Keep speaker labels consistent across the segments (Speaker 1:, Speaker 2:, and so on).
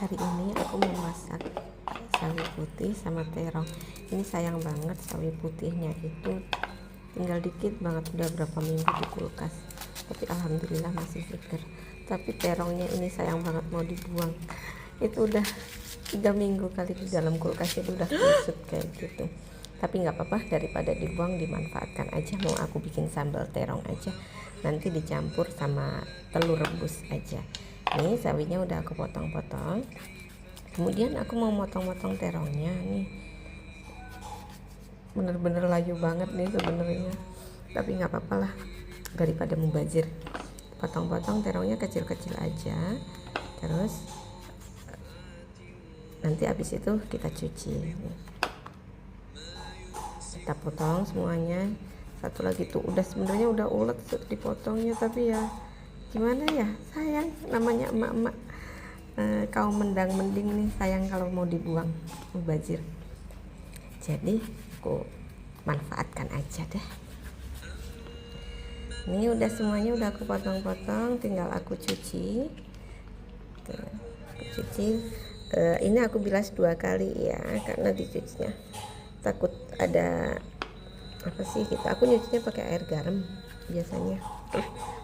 Speaker 1: Hari ini aku mau masak sawi putih sama terong. Ini sayang banget, sawi putihnya itu tinggal dikit banget, udah berapa minggu di kulkas, tapi alhamdulillah masih seger. Tapi terongnya ini sayang banget, mau dibuang. Itu udah 3 minggu kali di dalam kulkas, itu udah kusut kayak gitu. Tapi nggak apa-apa, daripada dibuang dimanfaatkan aja. Mau aku bikin sambal terong aja, nanti dicampur sama telur rebus aja. Nih sawinya udah aku potong-potong, kemudian aku mau motong-motong terongnya. Nih bener-bener layu banget nih sebenarnya, tapi nggak apa-apa lah, daripada mubazir. Potong-potong terongnya kecil-kecil aja, terus nanti habis itu kita cuci. Nih, kita potong semuanya. Satu lagi tuh udah, sebenarnya udah ulet dipotongnya, tapi ya gimana ya, sayang, namanya emak-emak kaum mendang mending nih, sayang kalau mau dibuang mubazir. Jadi aku manfaatkan aja deh. Ini udah semuanya udah aku potong-potong, tinggal aku cuci. Tuh, aku cuci. Ini aku bilas 2 kali ya, karena dicucinya takut ada apa sih gitu. Aku nyucinya pakai air garam biasanya.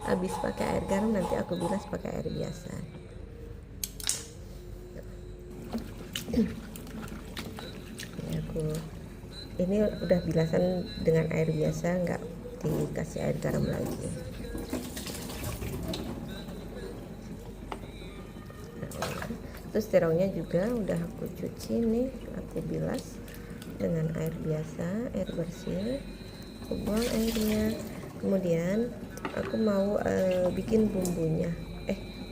Speaker 1: Habis pakai air garam nanti aku bilas pakai air biasa. Ini udah bilasan dengan air biasa, nggak dikasih air garam lagi. Terus terongnya juga udah aku cuci nih, aku bilas dengan air biasa, air bersih. Aku buang airnya, kemudian aku mau bikin bumbunya.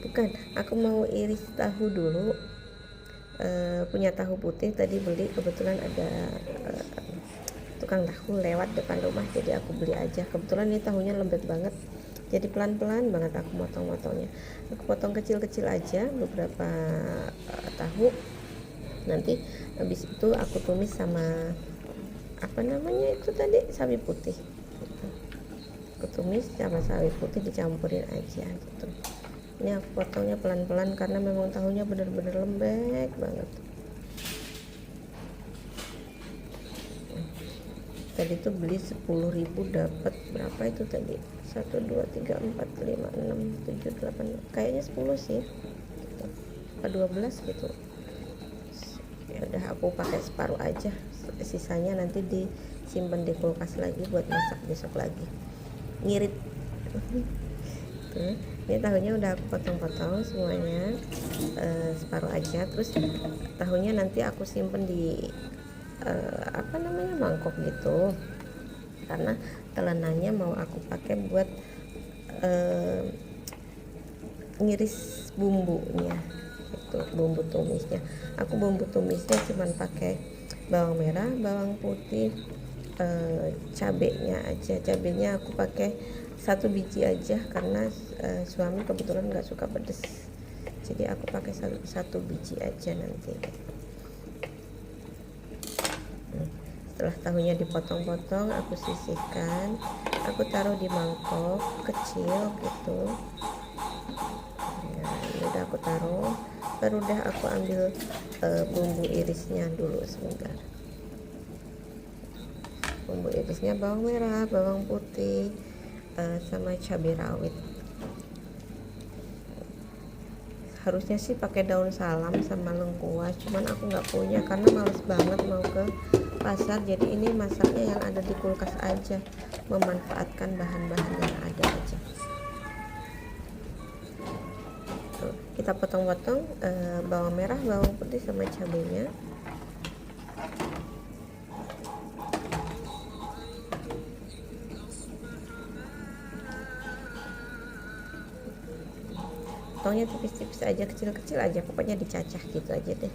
Speaker 1: Bukan, aku mau iris tahu dulu. Punya tahu putih tadi beli, kebetulan ada tukang tahu lewat depan rumah, jadi aku beli aja. Kebetulan ini tahunya lembut banget, jadi pelan-pelan banget aku motong-motongnya. Aku potong kecil-kecil aja beberapa tahu. Nanti habis itu aku tumis sama apa namanya itu tadi, sawi putih gitu. Aku tumis sama sawi putih, dicampurin aja gitu. Ini aku potongnya pelan-pelan karena memang tahunya bener-bener lembek banget. Tadi tuh beli 10.000 dapat berapa itu tadi, 1 2 3 4 5 6 7 8, kayaknya 10 sih, apa 12 gitu. Ya udah, aku pakai separuh aja, sisanya nanti disimpan di kulkas lagi buat masak besok lagi, ngirit. Ini tahunya udah aku potong-potong semuanya, separuh aja. Terus tahunya nanti aku simpen di apa namanya, mangkok gitu, karena telenanya mau aku pakai buat ngiris bumbunya itu, bumbu tumisnya. Aku bumbu tumisnya cuman pakai bawang merah, bawang putih, cabenya aja. Cabenya aku pakai 1 biji aja karena suami kebetulan nggak suka pedes, jadi aku pakai satu biji aja nanti. Setelah tahunya dipotong-potong, aku sisihkan, aku taruh di mangkok kecil gitu. Nah, ini udah aku taruh, baru udah aku ambil bumbu irisnya dulu sebentar. Bumbu irisnya bawang merah, bawang putih, sama cabai rawit. Harusnya sih pakai daun salam sama lengkuas, cuman aku nggak punya karena males banget mau ke pasar. Jadi ini masaknya yang ada di kulkas aja, memanfaatkan bahan-bahan yang ada aja. Tuh, kita potong-potong bawang merah, bawang putih sama cabenya. Potongnya tipis-tipis aja, kecil-kecil aja, pokoknya dicacah gitu aja deh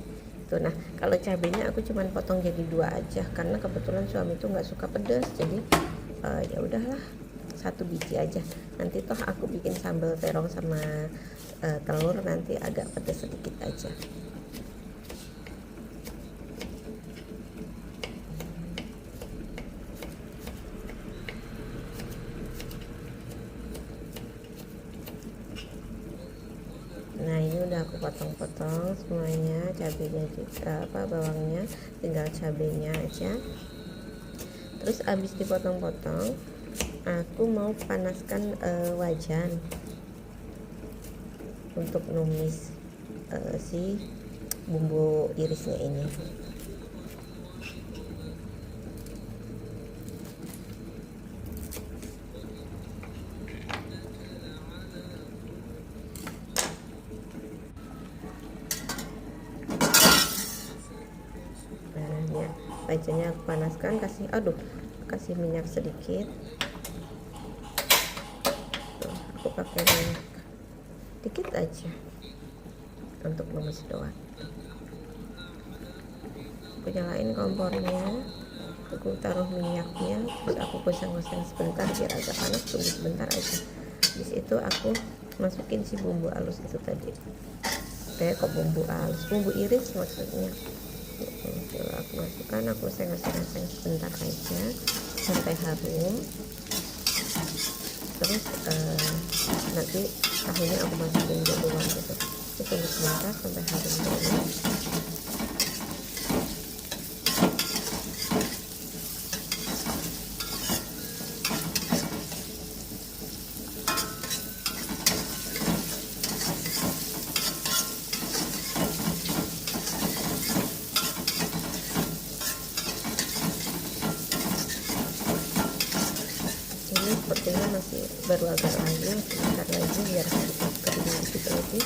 Speaker 1: tuh. Nah, kalau cabenya aku cuman potong jadi 2 aja karena kebetulan suami tuh nggak suka pedas, jadi ya udahlah 1 biji aja. Nanti toh aku bikin sambal terong sama telur, nanti agak pedas sedikit aja. Nah, ini udah udah aku potong-potong semuanya, cabenya juga bawangnya, tinggal cabenya aja. Terus abis dipotong-potong, aku mau panaskan wajan untuk numis si bumbu irisnya ini. Wajannya aku panaskan, kasih minyak sedikit. Tuh, aku pakai minyak dikit aja untuk numis doang. Aku nyalain kompornya, aku taruh minyaknya, terus aku goseng-goseng sebentar biar agak panas, tunggu sebentar aja. Di situ aku masukin si bumbu halus itu tadi. Kok bumbu halus, bumbu iris maksudnya. Kalau aku masukkan, aku goseng-goseng sebentar aja sampai harum. Terus nanti tahunya aku masukin duluan gitu. Tunggu sebentar sampai harum dulu. Sepertinya masih baru agak layu, sebentar lagi biar kering dikit lagi,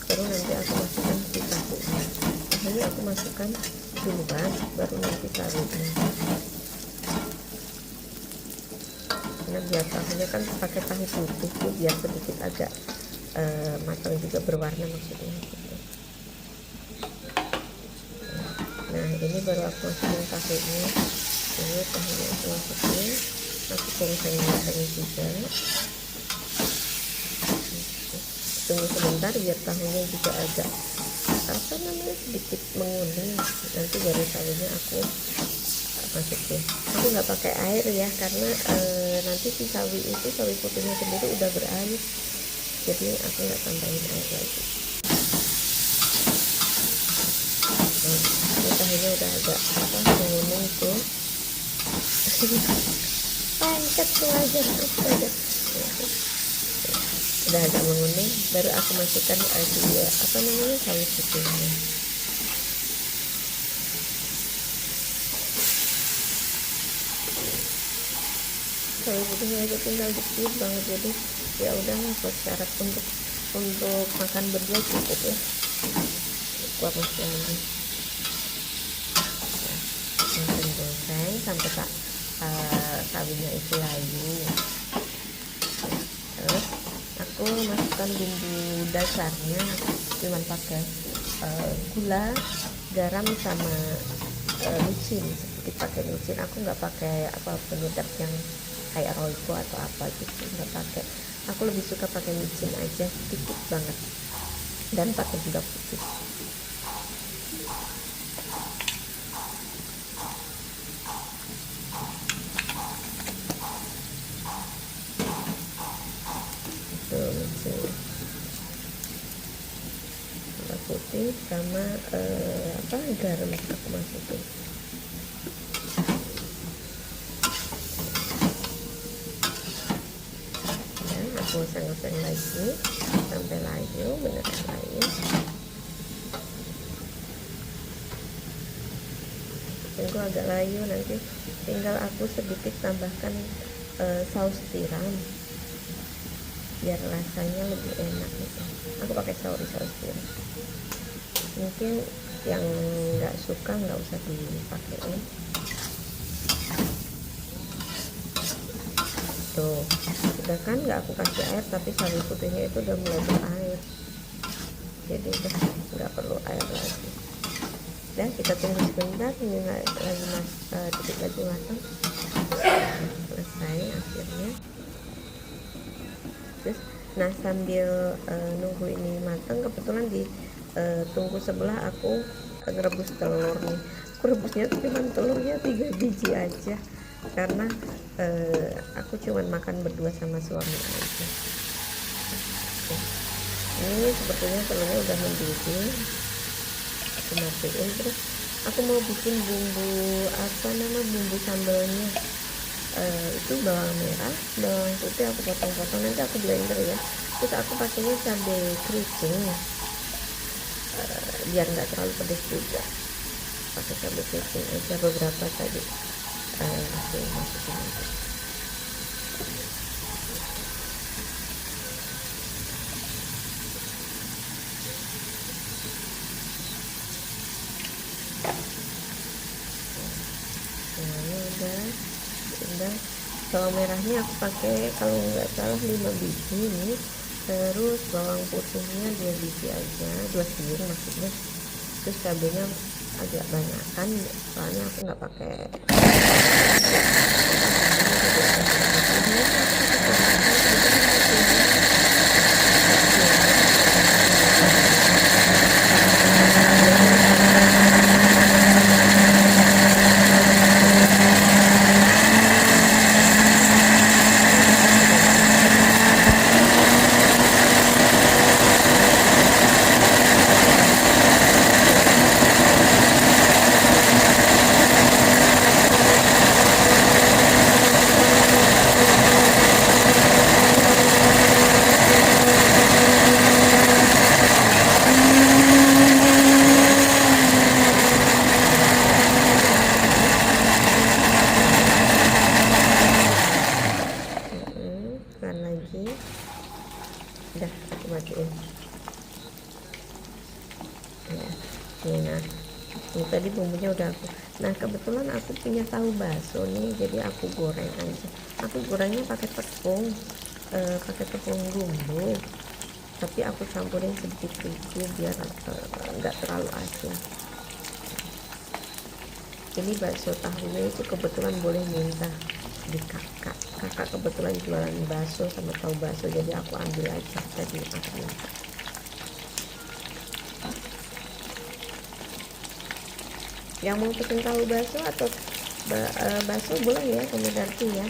Speaker 1: baru nanti aku masukkan si tahunya. Tahunya aku masukkan duluan, baru nanti sawinya, karena biar tahunya kan pakai tahu putih tuh, biar sedikit agak matang juga, berwarna maksudnya gitu. Nah ini baru aku masukin tahunya. Ini tahunya aku masukin, aku gongseng-gongseng juga. Tunggu sebentar biar tahunya juga agak sedikit menguning, nanti baru sawinya aku masukin. Aku nggak pakai air ya, karena nanti si sawi putihnya sendiri udah berair, jadi aku nggak tambahin air lagi. Ini tahunya udah agak menguning tuh. Lengket tuh aja, udah agak menguning, baru aku masukkan sawi putihnya. Sawi putihnya aja tinggal dikit banget, jadi ya udah buat syarat untuk makan berdua cukup ya. Aku masukin lagi, goreng sampai sawinya itu layu. Terus aku masukkan bumbu dasarnya, cuman pakai gula, garam sama micin, sedikit pakai micin. Aku nggak pakai penyedap yang kayak Royco atau apa gitu, nggak pakai. Aku lebih suka pakai micin aja, sedikit banget, dan pakai gula putih. Gula putih sama garam aku masukin. Ya, aku oseng-oseng lagi sampai layu, beneran layu. Tunggu agak layu, nanti tinggal aku sedikit tambahkan saus tiram biar rasanya lebih enak gitu. Aku pakai saus tiram. Mungkin yang nggak suka nggak usah dipakai. Tuh udah kan, nggak aku kasih air, tapi sawi putihnya itu udah mulai berair, jadi udah nggak perlu air lagi. Dan kita tunggu sebentar, ini lagi dikit lagi matang. Selesai akhirnya. Terus sambil nunggu ini matang, kebetulan di tunggu sebelah aku ngerebus telur nih. Aku rebusnya cuma telurnya 3 biji aja, karena aku cuman makan berdua sama suami aja. Ini sepertinya telurnya udah mendidih, aku matiin. Terus aku mau bikin bumbu bumbu sambalnya. Itu bawang merah, bawang putih aku potong-potong, nanti aku blender ya. Terus aku pakainya cabai keriting, biar nggak terlalu pedas juga, pakai cabai keriting aja beberapa tadi. Aku masukin aja. Udah. Bawang merahnya aku pakai kalau nggak salah 5 biji nih. Terus bawang putihnya 2 biji aja, 2 siung maksudnya. Terus cabenya agak banyakan soalnya aku nggak pakai. Lagi udah aku matiin ya. Nah ini tadi bumbunya udah aku. Nah kebetulan aku punya tahu bakso nih, jadi aku goreng aja. Aku gorengnya pakai tepung bumbu, tapi aku campurin sedikit terigu biar nggak terlalu asin. Ini bakso tahunya itu kebetulan boleh minta di kakak kebetulan jualan bakso sama tahu bakso, jadi aku ambil aja tadi aku minta. Yang mau pesen tahu bakso atau bakso boleh ya, komentarku ya,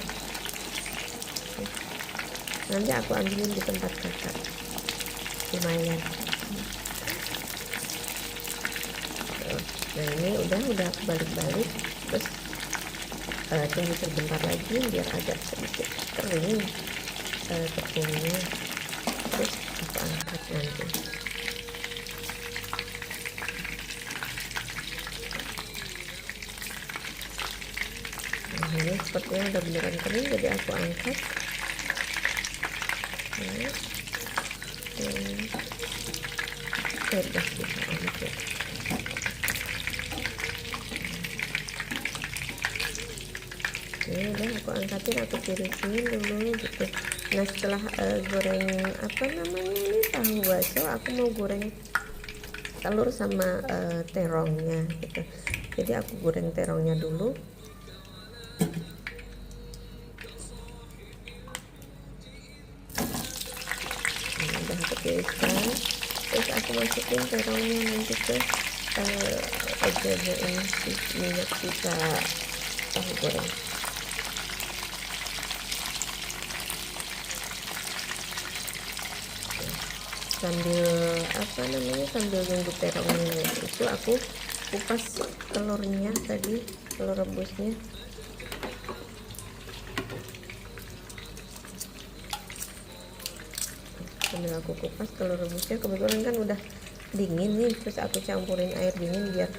Speaker 1: nanti aku ambilin di tempat kakak, lumayan. Nah ini udah aku balik-balik, terus tunggu sebentar lagi biar agak sedikit kering tepungnya, terus aku angkat nanti. Nah ini sepertinya udah beneran kering, jadi aku angkat. Udah bisa angkat. Ini udah aku angkatin, aku tirisin dulu gitu. Nah setelah goreng ini tahu bakso, aku mau goreng telur sama terongnya gitu. Jadi aku goreng terongnya dulu. Nah, udah aku tiriskan, terus aku masukin terongnya nanti ke ini minyak sisa tahu goreng. Sambil nunggu terongnya itu aku kupas telurnya tadi, telur rebusnya. Sambil aku kupas telur rebusnya, kebetulan kan udah dingin nih, terus aku campurin air dingin, biar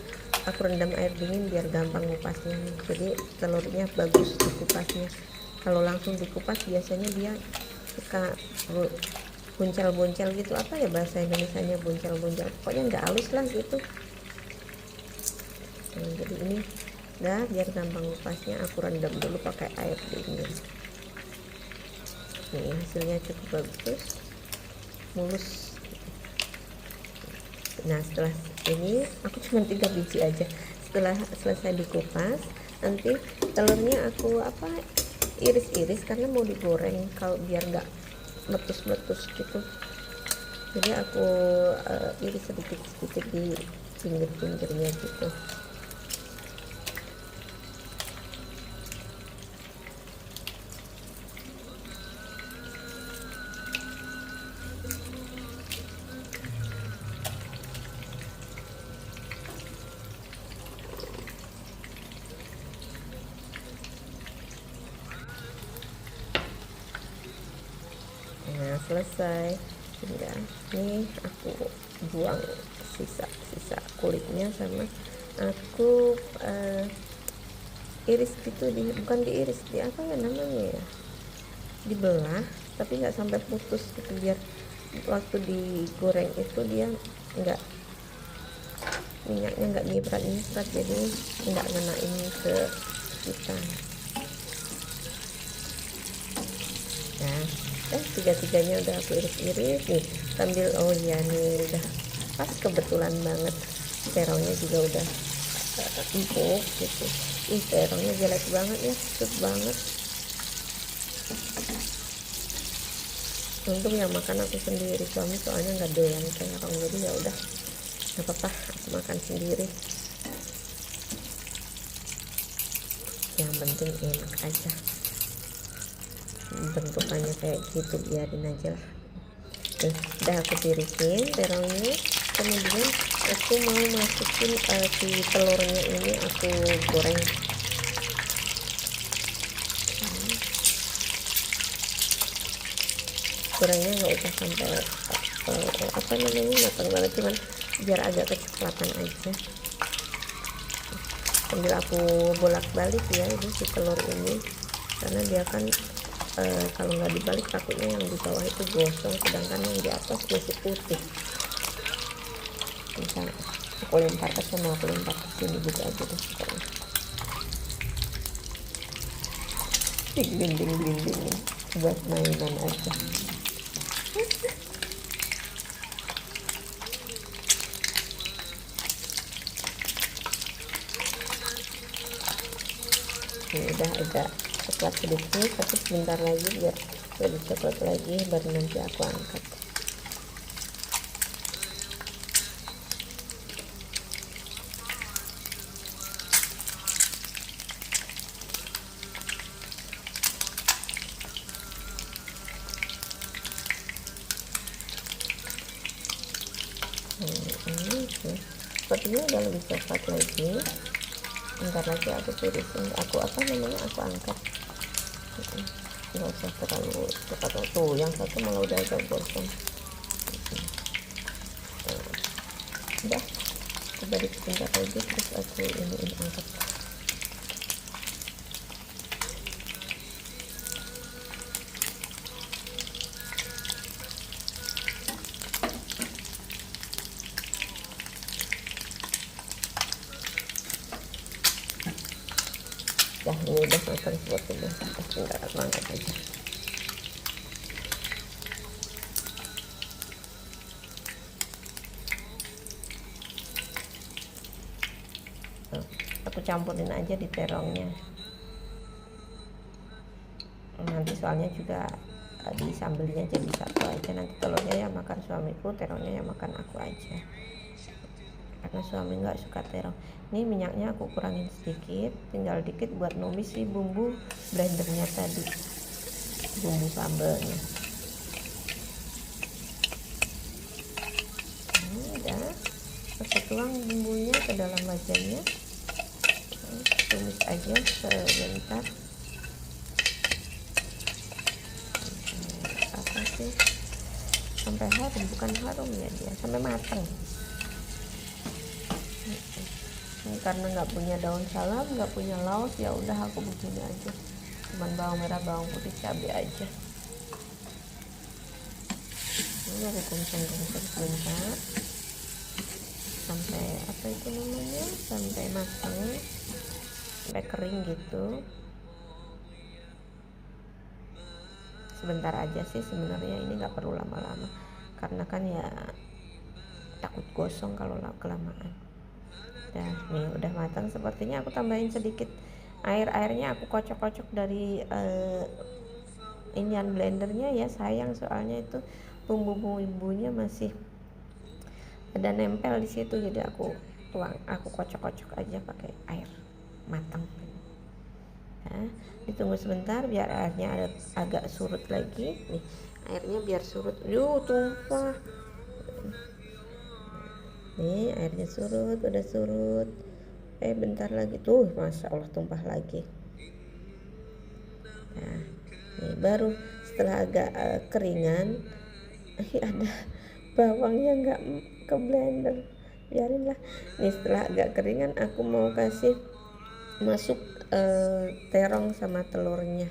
Speaker 1: aku rendam air dingin biar gampang ngupasnya nih. Jadi telurnya bagus dikupasnya, kalau langsung dikupas biasanya dia suka boncel-boncel gitu, apa ya bahasa Indonesianya, boncel-boncel, pokoknya nggak halus lah gitu. Nah, jadi ini udah, biar gampang ngupasnya aku rendam dulu pakai air dingin. Nih hasilnya cukup bagus, mulus. Nah setelah ini aku cuma 3 biji aja. Setelah selesai dikupas, nanti telurnya aku iris-iris karena mau digoreng, kalau biar nggak meletus-meletus gitu. Jadi aku iris sedikit-sedikit di pinggir-pinggirnya gitu. selesai. Tinggal nih aku buang sisa kulitnya, sama aku iris gitu, bukan diiris, di apa ya namanya ya, dibelah tapi nggak sampai putus gitu, biar waktu digoreng itu dia nggak, minyaknya nggak nyiprat jadi nggak ngenain ke kita. Nah, tiga-tiganya udah aku iris-iris nih sambil, oh iya nih udah pas kebetulan banget, terongnya juga udah empuk gitu. Terongnya jelek banget ya, kusut banget. Untung yang makan aku sendiri, suami soalnya nggak doyan terong, jadi ya udah nggak apa-apa, aku makan sendiri, yang penting enak aja. Bentukannya kayak gitu, biarin aja lah. Nih udah aku tirisin terongnya, kemudian aku mau masukin si telurnya ini, aku goreng. Gorengnya nggak usah sampai apa namanya matang banget, cuman biar agak kecoklatan aja. Sambil aku bolak-balik ya ini si telur ini, karena dia kan kalau nggak dibalik takutnya yang di bawah itu gosong, sedangkan yang di atas masih putih. Misalnya aku lempar ke sana, aku lempar ke sini gitu aja deh pokoknya. Glinding buat mainan aja. Ini udah agak coklat sedikit, tapi sebentar lagi biar lebih coklat lagi, baru nanti aku angkat. Ini sepertinya udah lebih coklat lagi. Bentar lagi aku tirisin, aku angkat. Nggak usah terlalu cepat. Tuh yang satu malah udah agak gosong. Udah aku balik sebentar lagi, terus aku ini angkat. Dah ini udah matang sepertinya, tinggal aku angkat aja. Aku campurin aja di terongnya, nanti soalnya juga di sambelnya jadi satu aja. Nanti telurnya yang makan suamiku, terongnya yang makan aku aja, karena suami nggak suka terong. Ini minyaknya aku kurangin sedikit, tinggal dikit buat numis si bumbu blendernya tadi, bumbu sambelnya. Udah aku tuang bumbunya ke dalam wajannya, tumis aja sebentar. Apa sih, sampai harum, bukan harum ya, dia sampai matang. Ini karena nggak punya daun salam, nggak punya laos, ya udah aku begini aja, cuman bawang merah, bawang putih, cabai aja. Ini aku gongseng sebentar sampai apa itu namanya, sampai matang, sampai kering gitu. Sebentar aja sih sebenarnya, ini nggak perlu lama-lama, karena kan ya takut gosong kalau kelamaan. Nah nih udah matang sepertinya, aku tambahin sedikit airnya, aku kocok-kocok dari inian blendernya ya, sayang soalnya itu bumbu-bumbunya masih ada nempel di situ, jadi aku kocok-kocok aja pakai air matang. Nah, ditunggu sebentar biar airnya agak surut lagi. Nih airnya biar surut, tumpah. Nih airnya surut, udah surut. Bentar lagi tuh, masya Allah tumpah lagi. Nah ini baru setelah agak keringan, Ada bawang yang nggak ke blender, biarinlah. Nih setelah agak keringan aku mau kasih masuk terong sama telurnya,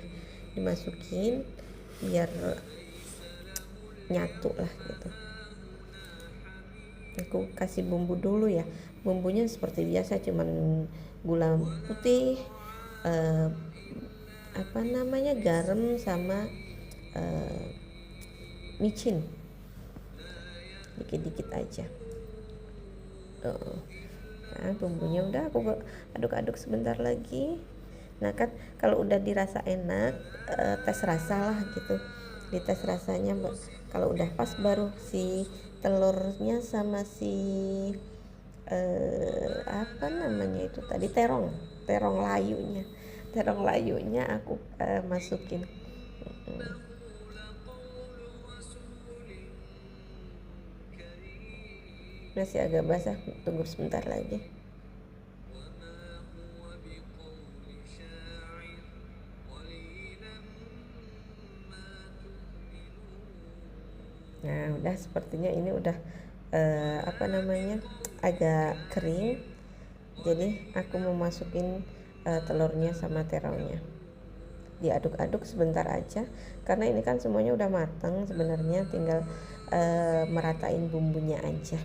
Speaker 1: dimasukin biar nyatu lah gitu. Aku kasih bumbu dulu ya, bumbunya seperti biasa, cuman gula putih, eh, apa namanya, garam sama micin dikit-dikit aja. Nah, bumbunya udah aku aduk-aduk sebentar lagi. Nah kan kalau udah dirasa enak, tes rasa lah gitu, dites rasanya. Kalau udah pas baru si telurnya sama si apa namanya itu tadi, terong layunya aku masukin. Masih agak basah, tunggu sebentar lagi. Nah udah, sepertinya ini udah apa namanya, agak kering. Jadi aku mau masukin telurnya sama terongnya, diaduk-aduk sebentar aja karena ini kan semuanya udah matang sebenarnya, tinggal meratain bumbunya aja.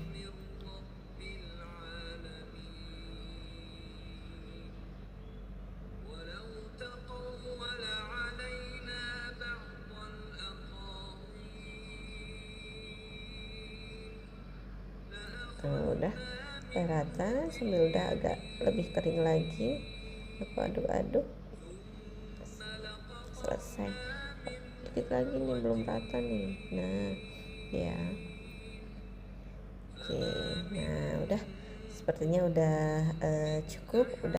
Speaker 1: Nah, udah rata, sambil udah agak lebih kering lagi aku aduk-aduk, selesai. Dikit lagi nih, belum rata nih. Nah ya, oke. Nah udah, sepertinya udah cukup, udah